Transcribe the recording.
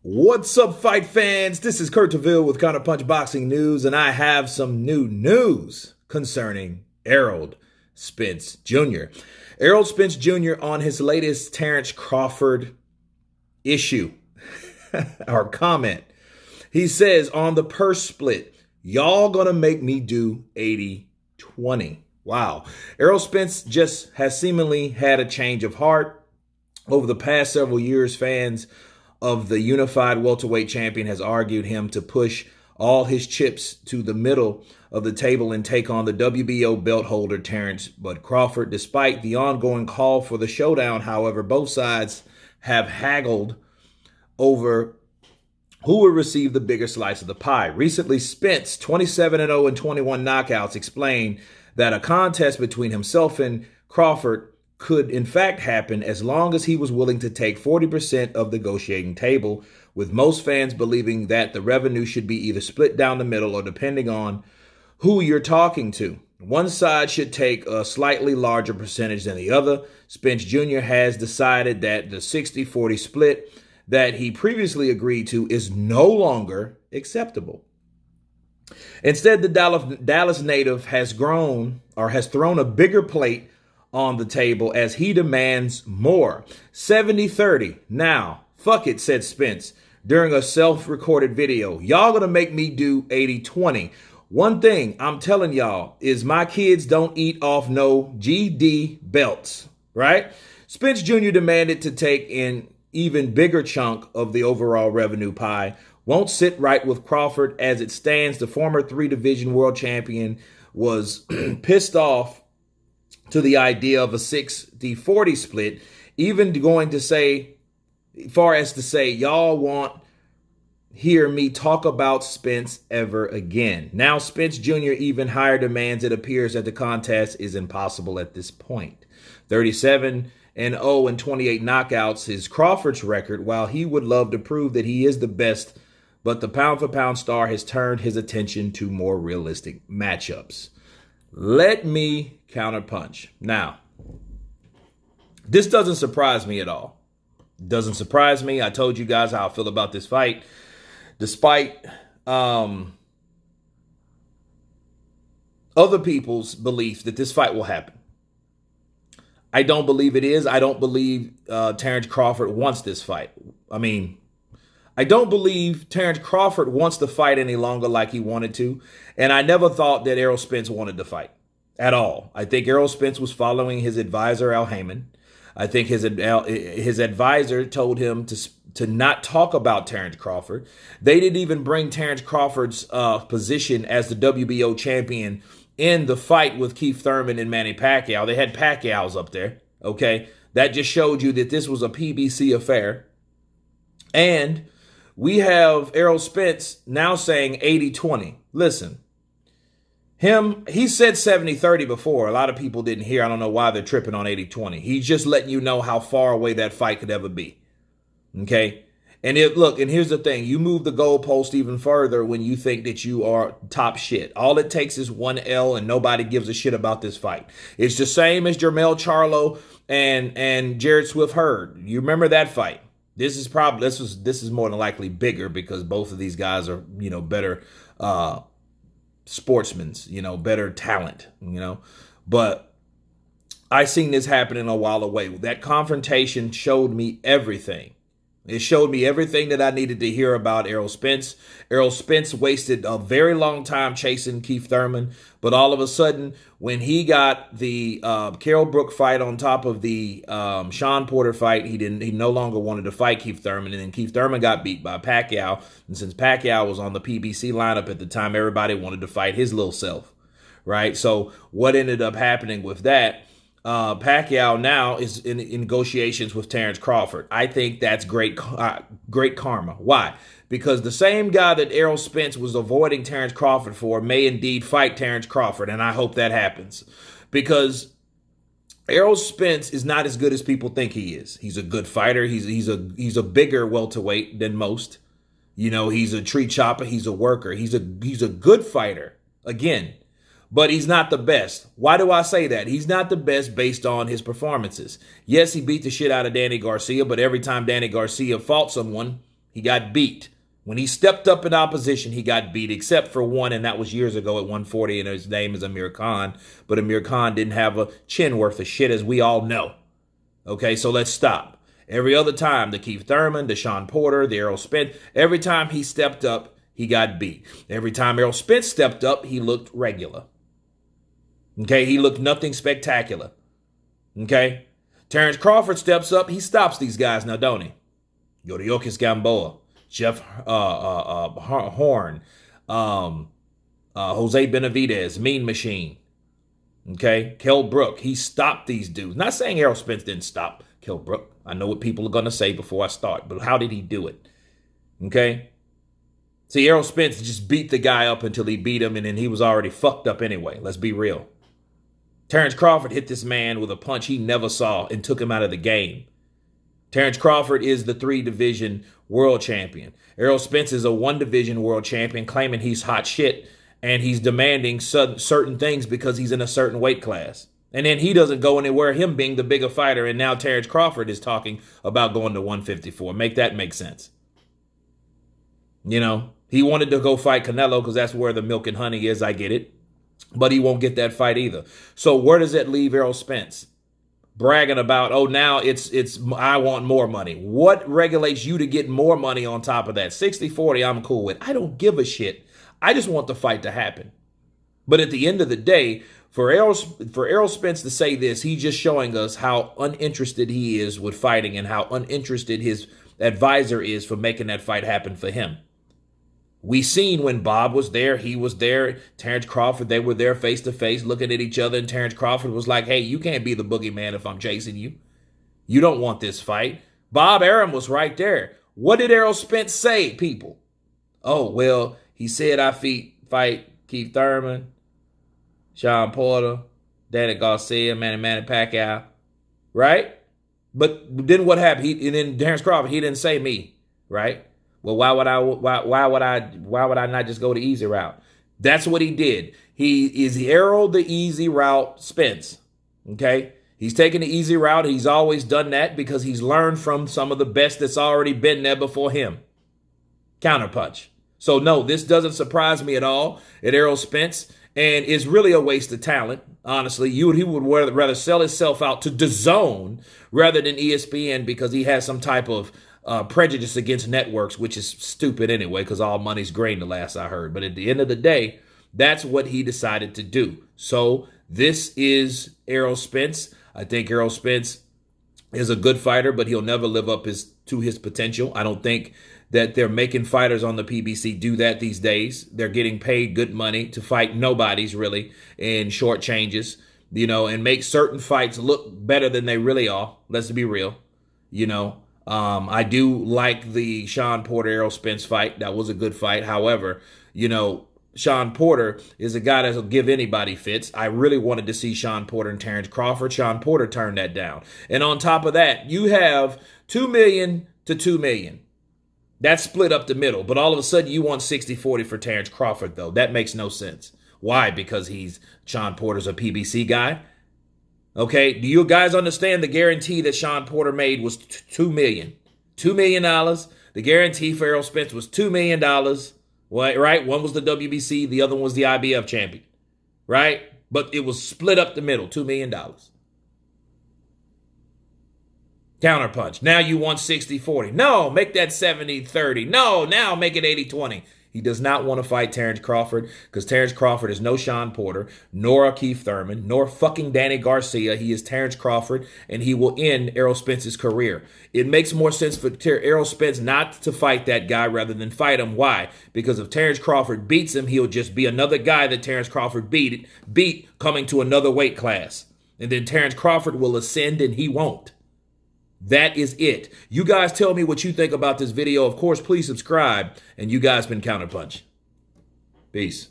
What's up, fight fans? This is Kurt DeVille with Counterpunched Boxing News, and I have some new news concerning Errol Spence Jr. Errol Spence Jr. on his latest Terence Crawford issue or comment. He says, on the purse split, y'all gonna make me do 80-20. Wow. Errol Spence just has seemingly had a change of heart. Over the past several years, fans of the unified welterweight champion has argued him to push all his chips to the middle of the table and take on the WBO belt holder Terence Crawford. Despite the ongoing call for the showdown, however, both sides have haggled over who will receive the bigger slice of the pie. Recently, Spence, 27-0 and 21 knockouts, explained that a contest between himself and Crawford could in fact happen as long as he was willing to take 40% of the negotiating table, with most fans believing that the revenue should be either split down the middle or depending on who you're talking to. One side should take a slightly larger percentage than the other. Spence Jr. has decided that the 60-40 split that he previously agreed to is no longer acceptable. Instead, the Dallas native has thrown a bigger plate on the table as he demands more. 70-30. Now, fuck it, said Spence during a self-recorded video. Y'all gonna make me do 80-20. One thing I'm telling y'all is my kids don't eat off no GD belts, right? Spence Jr. demanded to take an even bigger chunk of the overall revenue pie. Won't sit right with Crawford. As it stands, the former 3-division world champion was pissed off to the idea of a 60-40 split, even going to say, far as to say, y'all won't hear me talk about Spence ever again. Now, Spence Jr. even higher demands. It appears that the contest is impossible at this point. 37-0 and 28 knockouts is Crawford's record. While he would love to prove that he is the best, but the pound-for-pound star has turned his attention to more realistic matchups. Let me counterpunch. Now, this doesn't surprise me at all. Doesn't surprise me. I told you guys how I feel about this fight. Despite other people's belief that this fight will happen. I don't believe it is. I don't believe Terence Crawford wants this fight. I don't believe Terence Crawford wants to fight any longer like he wanted to. And I never thought that Errol Spence wanted to fight at all. I think Errol Spence was following his advisor, Al Heyman. I think his advisor told him to not talk about Terence Crawford. They didn't even bring Terence Crawford's position as the WBO champion in the fight with Keith Thurman and Manny Pacquiao. They had Pacquiao's up there, okay? That just showed you that this was a PBC affair. And we have Errol Spence now saying 80-20. Listen, he said 70-30 before. A lot of people didn't hear. I don't know why they're tripping on 80-20. He's just letting you know how far away that fight could ever be. Okay? And and here's the thing. You move the goalpost even further when you think that you are top shit. All it takes is one L and nobody gives a shit about this fight. It's the same as Jermell Charlo and Jared Swift Hurd. You remember that fight? This is more than likely bigger because both of these guys are, better sportsmen, better talent, But I seen this happening a while away. That confrontation showed me everything. It showed me everything that I needed to hear about Errol Spence. Errol Spence wasted a very long time chasing Keith Thurman, but all of a sudden, when he got the Carol Brook fight on top of the Sean Porter fight, he no longer wanted to fight Keith Thurman, and then Keith Thurman got beat by Pacquiao. And since Pacquiao was on the PBC lineup at the time, everybody wanted to fight his little self, right? So what ended up happening with that? Pacquiao now is in negotiations with Terence Crawford. I think that's great karma. Why? Because the same guy that Errol Spence was avoiding Terence Crawford for may indeed fight Terence Crawford, and I hope that happens. Because Errol Spence is not as good as people think he is. He's a good fighter. He's a bigger welterweight than most. He's a tree chopper. He's a worker. He's a good fighter. Again. But he's not the best. Why do I say that? He's not the best based on his performances. Yes, he beat the shit out of Danny Garcia, but every time Danny Garcia fought someone, He got beat. When he stepped up in opposition, he got beat, except for one, and that was years ago at 140, and his name is Amir Khan. But Amir Khan didn't have a chin worth of shit, as we all know. Okay, so let's stop. Every other time, the Keith Thurman, the Sean Porter, the Errol Spence, every time he stepped up, he got beat. Every time Errol Spence stepped up, he looked regular. Okay, he looked nothing spectacular. Okay, Terence Crawford steps up, he stops these guys now, don't he? Yoriokis Gamboa, Jeff Horn, Jose Benavidez, Mean Machine. Okay, Kell Brook, he stopped these dudes. Not saying Errol Spence didn't stop Kell Brook. I know what people are going to say before I start, but how did he do it? Okay. See, Errol Spence just beat the guy up until he beat him, and then he was already fucked up anyway. Let's be real. Terence Crawford hit this man with a punch he never saw and took him out of the game. Terence Crawford is the 3-division world champion. Errol Spence is a 1-division world champion, claiming he's hot shit, and he's demanding certain things because he's in a certain weight class. And then he doesn't go anywhere, him being the bigger fighter, and now Terence Crawford is talking about going to 154. Make that make sense. You know, he wanted to go fight Canelo because that's where the milk and honey is, I get it. But he won't get that fight either. So where does that leave Errol Spence? Bragging about, oh, now it's I want more money. What regulates you to get more money on top of that? 60-40, I'm cool with. I don't give a shit. I just want the fight to happen. But at the end of the day, for Errol Spence to say this, he's just showing us how uninterested he is with fighting and how uninterested his advisor is for making that fight happen for him. We seen when Bob was there, he was there, Terence Crawford, they were there face to face looking at each other, and Terence Crawford was like, hey, you can't be the boogeyman if I'm chasing you. You don't want this fight. Bob Arum was right there. What did Errol Spence say, people? Oh, well, he said I fight Keith Thurman, Sean Porter, Danny Garcia, Manny Pacquiao, right? But then what happened? And then Terence Crawford, he didn't say me, right? Well, why would I not just go the easy route? That's what he did. He is Errol the easy route Spence. Okay? He's taking the easy route. He's always done that because he's learned from some of the best that's already been there before him. Counterpunch. So no, this doesn't surprise me at all at Errol Spence, and it's really a waste of talent. Honestly, he would rather sell himself out to DAZN rather than ESPN because he has some type of prejudice against networks, which is stupid anyway, because all money's green, the last I heard. But at the end of the day, that's what he decided to do. So this is Errol Spence. I think Errol Spence is a good fighter, but he'll never live up to his potential. I don't think that they're making fighters on the PBC do that these days. They're getting paid good money to fight nobodies, really, in short changes, you know, and make certain fights look better than they really are. Let's be real, you know. I do like the Sean Porter Errol Spence fight. That was a good fight. However, you know, Sean Porter is a guy that'll give anybody fits. I really wanted to see Sean Porter and Terence Crawford. Sean Porter turned that down. And on top of that, you have $2 million to $2 million. That's split up the middle. But all of a sudden, you want 60-40 for Terence Crawford, though. That makes no sense. Why? Because Sean Porter's a PBC guy? Okay, do you guys understand the guarantee that Sean Porter made was $2 million? $2 million. The guarantee for Errol Spence was $2 million. Right? One was the WBC, the other one was the IBF champion. Right? But it was split up the middle, $2 million. Counterpunch. Now you want 60-40. No, make that 70-30. No, now make it 80-20. He does not want to fight Terence Crawford because Terence Crawford is no Sean Porter, nor a Keith Thurman, nor fucking Danny Garcia. He is Terence Crawford, and he will end Errol Spence's career. It makes more sense for Errol Spence not to fight that guy rather than fight him. Why? Because if Terence Crawford beats him, he'll just be another guy that Terence Crawford beat coming to another weight class. And then Terence Crawford will ascend, and he won't. That is it. You guys tell me what you think about this video. Of course, please subscribe. And you guys been Counterpunch. Peace.